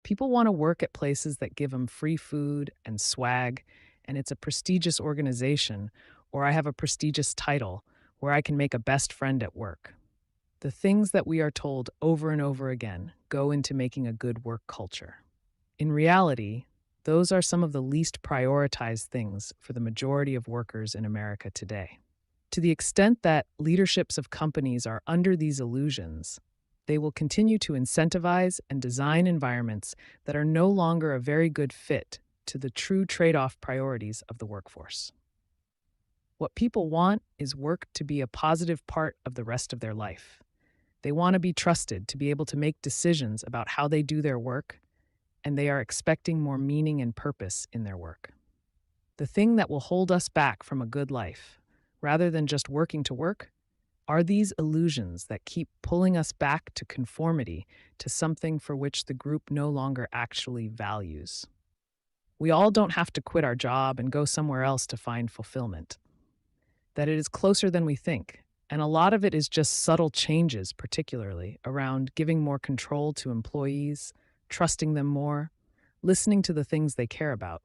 People want to work at places that give them free food and swag, and it's a prestigious organization, or I have a prestigious title where I can make a best friend at work. The things that we are told over and over again go into making a good work culture. In reality, those are some of the least prioritized things for the majority of workers in America today. To the extent that leaderships of companies are under these illusions, they will continue to incentivize and design environments that are no longer a very good fit to the true trade off priorities of the workforce. What people want is work to be a positive part of the rest of their life. They want to be trusted to be able to make decisions about how they do their work, and they are expecting more meaning and purpose in their work. The thing that will hold us back from a good life, rather than just working to work, are these illusions that keep pulling us back to conformity to something for which the group no longer actually values. We all don't have to quit our job and go somewhere else to find fulfillment. That it is closer than we think, and a lot of it is just subtle changes, particularly around giving more control to employees, trusting them more, listening to the things they care about.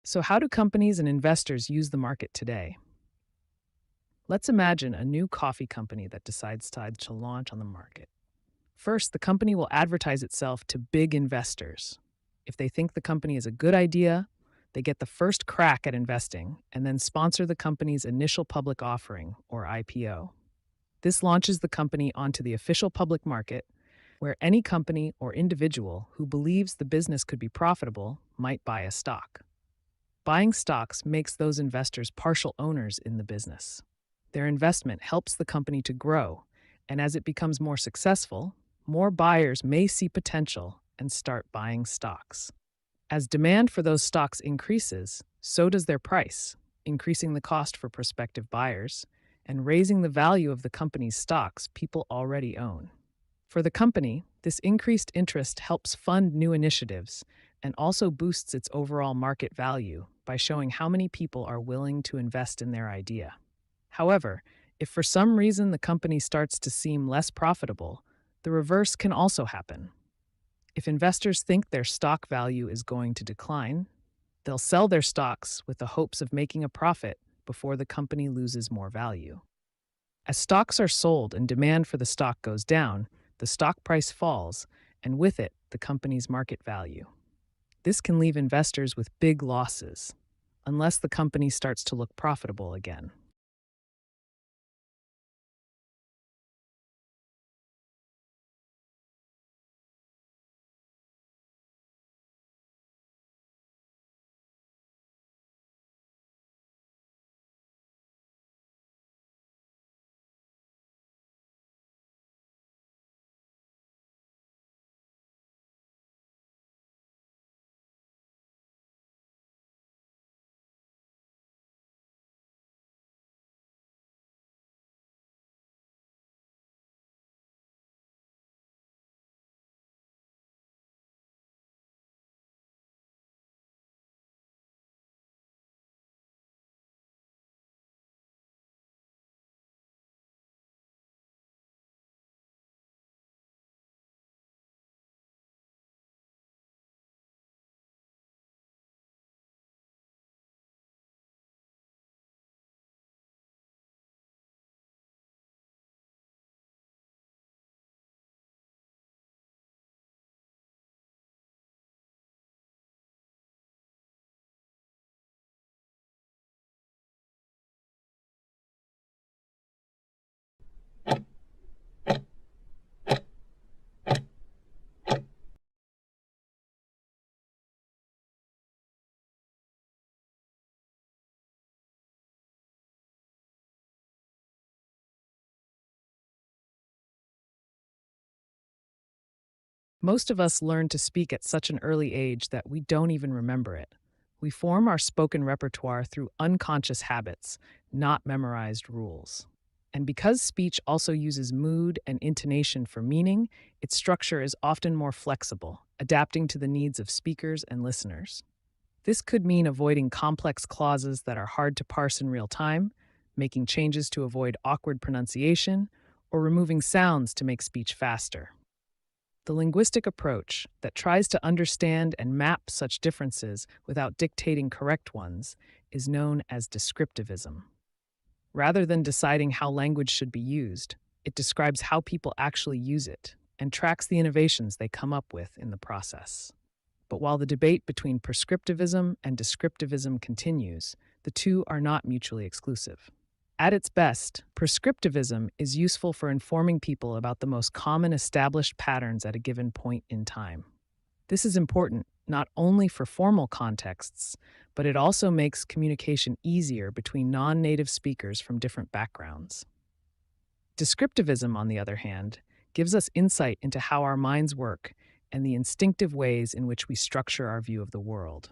So, how do companies and investors use the market today? Let's imagine a new coffee company that decides to launch on the market. First, the company will advertise itself to big investors. If they think the company is a good idea, they get the first crack at investing and then sponsor the company's initial public offering, or IPO. This launches the company onto the official public market, where any company or individual who believes the business could be profitable might buy a stock. Buying stocks makes those investors partial owners in the business. Their investment helps the company to grow, and as it becomes more successful, more buyers may see potential and start buying stocks. As demand for those stocks increases, so does their price, increasing the cost for prospective buyers and raising the value of the company's stocks people already own. For the company, this increased interest helps fund new initiatives and also boosts its overall market value by showing how many people are willing to invest in their idea. However, if for some reason the company starts to seem less profitable, the reverse can also happen. If investors think their stock value is going to decline, they'll sell their stocks with the hopes of making a profit before the company loses more value. As stocks are sold and demand for the stock goes down, the stock price falls, and with it, the company's market value. This can leave investors with big losses, unless the company starts to look profitable again. Most of us learn to speak at such an early age that we don't even remember it. We form our spoken repertoire through unconscious habits, not memorized rules. And because speech also uses mood and intonation for meaning, its structure is often more flexible, adapting to the needs of speakers and listeners. This could mean avoiding complex clauses that are hard to parse in real time, making changes to avoid awkward pronunciation, or removing sounds to make speech faster. The linguistic approach that tries to understand and map such differences without dictating correct ones is known as descriptivism. Rather than deciding how language should be used, it describes how people actually use it and tracks the innovations they come up with in the process. But while the debate between prescriptivism and descriptivism continues, the two are not mutually exclusive. At its best, prescriptivism is useful for informing people about the most common established patterns at a given point in time. This is important not only for formal contexts, but it also makes communication easier between non-native speakers from different backgrounds. Descriptivism, on the other hand, gives us insight into how our minds work and the instinctive ways in which we structure our view of the world.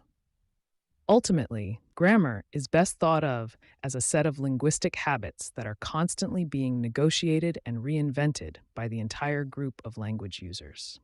Ultimately, grammar is best thought of as a set of linguistic habits that are constantly being negotiated and reinvented by the entire group of language users.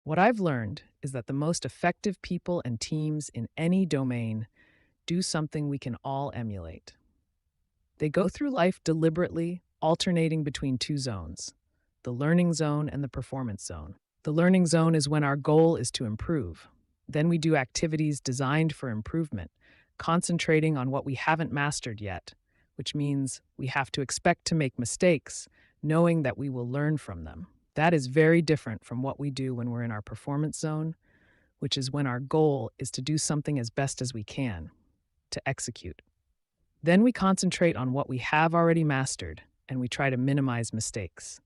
What I've learned is that the most effective people and teams in any domain do something we can all emulate. They go through life deliberately, alternating between two zones: the learning zone and the performance zone. The learning zone is when our goal is to improve. Then we do activities designed for improvement, concentrating on what we haven't mastered yet, which means we have to expect to make mistakes, knowing that we will learn from them. That is very different from what we do when we're in our performance zone, which is when our goal is to do something as best as we can, to execute. Then we concentrate on what we have already mastered, and we try to minimize mistakes.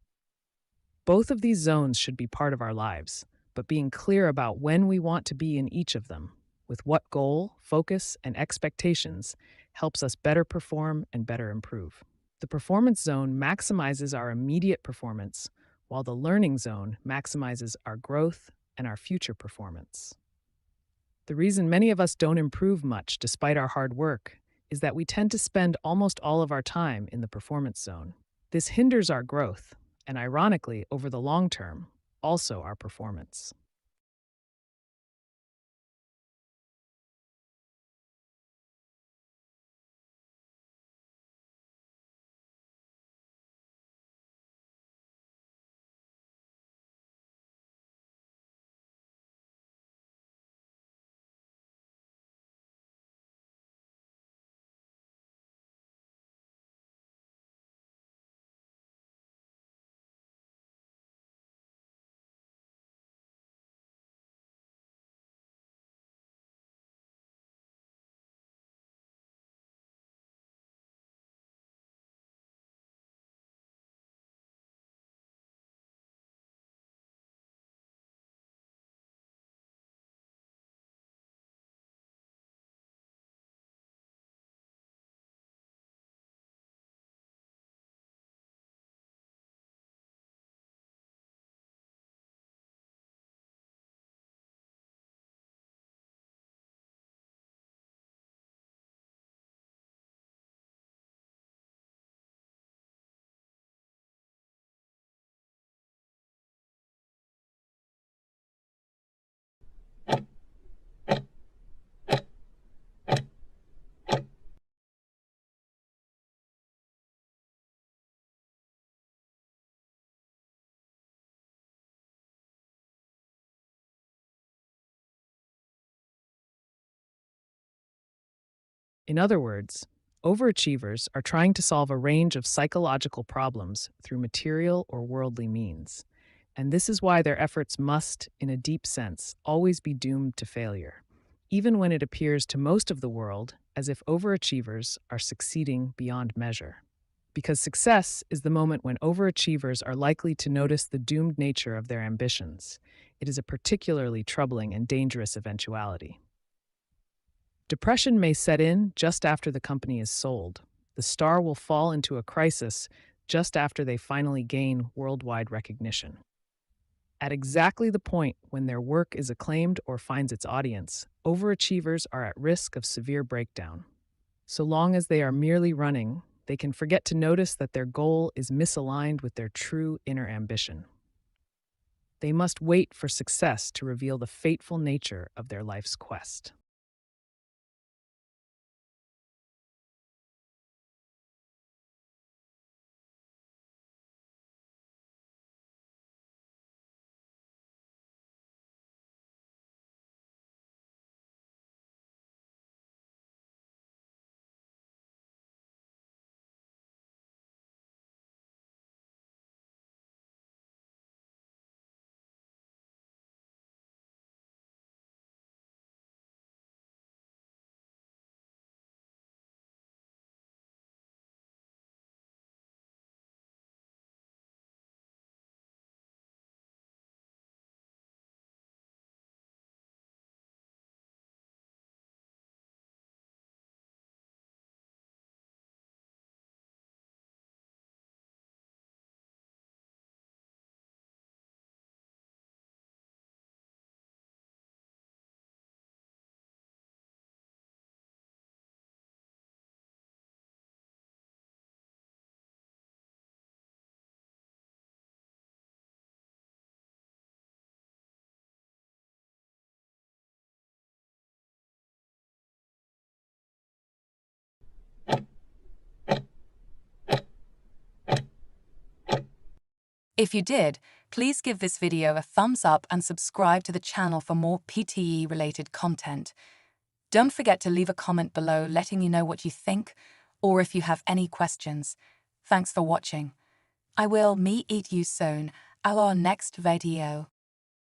Both of these zones should be part of our lives, but being clear about when we want to be in each of them, with what goal, focus, and expectations, helps us better perform and better improve. The performance zone maximizes our immediate performance, while the learning zone maximizes our growth and our future performance. The reason many of us don't improve much despite our hard work is that we tend to spend almost all of our time in the performance zone. This hinders our growth, and ironically, over the long term, also our performance. In other words, overachievers are trying to solve a range of psychological problems through material or worldly means. And this is why their efforts must, in a deep sense, always be doomed to failure, even when it appears to most of the world as if overachievers are succeeding beyond measure. Because success is the moment when overachievers are likely to notice the doomed nature of their ambitions. It is a particularly troubling and dangerous eventuality. Depression may set in just after the company is sold. The star will fall into a crisis just after they finally gain worldwide recognition. At exactly the point when their work is acclaimed or finds its audience, overachievers are at risk of severe breakdown. So long as they are merely running, they can forget to notice that their goal is misaligned with their true inner ambition. They must wait for success to reveal the fateful nature of their life's quest. If you did, please give this video a thumbs up and subscribe to the channel for more PTE-related content. Don't forget to leave a comment below letting me know what you think or if you have any questions. Thanks for watching. I will meet you soon at our next video.